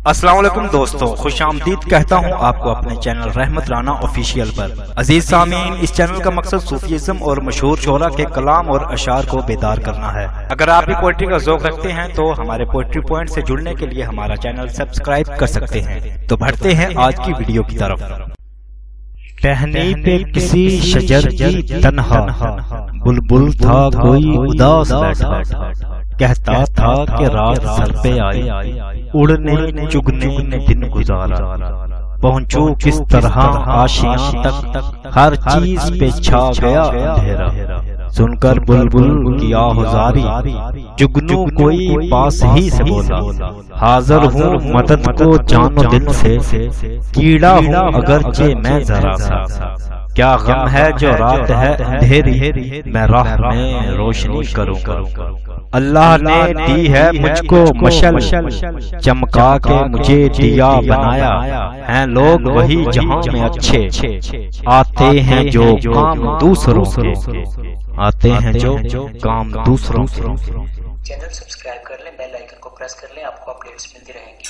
अस्सलाम वालेकुम दोस्तों, खुश आमदीद कहता हूँ आपको अपने चैनल रहमत राना ऑफिशियल पर। अजीज सामीन, इस चैनल का मकसद सूफीज़्म और मशहूर शोरा के कलाम और अशार को बेदार करना है। अगर आप भी पोइट्री का ज़ौक़ रखते हैं तो हमारे पोइट्री पॉइंट से जुड़ने के लिए हमारा चैनल सब्सक्राइब कर सकते हैं। तो बढ़ते हैं आज की वीडियो की तरफ। टहनी पे किसी शजर की तन्हा बुलबुल था कोई उदास बैठा, कहता था कि रात सर पे आई, उड़ने चुगने दिन गुजारा। पहुंचू किस तरह आशियां तक, हर चीज पे छा गया अंधेरा। सुनकर बुलबुल की आहुजारी, जुगनू कोई पास ही से बोला, हाजिर हूँ मदद को जानो दिल से, कीड़ा हूँ अगरचे मैं जरा सा। क्या गम है जो रात है अंधेरी, मैं राह में रोशनी करूँगा। अल्लाह ने दी है मुझको मशल, चमका के मुझे दिया बनाया। हैं लोग वही जहां में अच्छे, आते हैं जो काम दूसरों के, आते हैं जो काम दूसरों के। चैनल सब्सक्राइब कर लें, बेल आइकन को प्रेस कर लें, आपको अपडेट्स मिलती रहेंगी।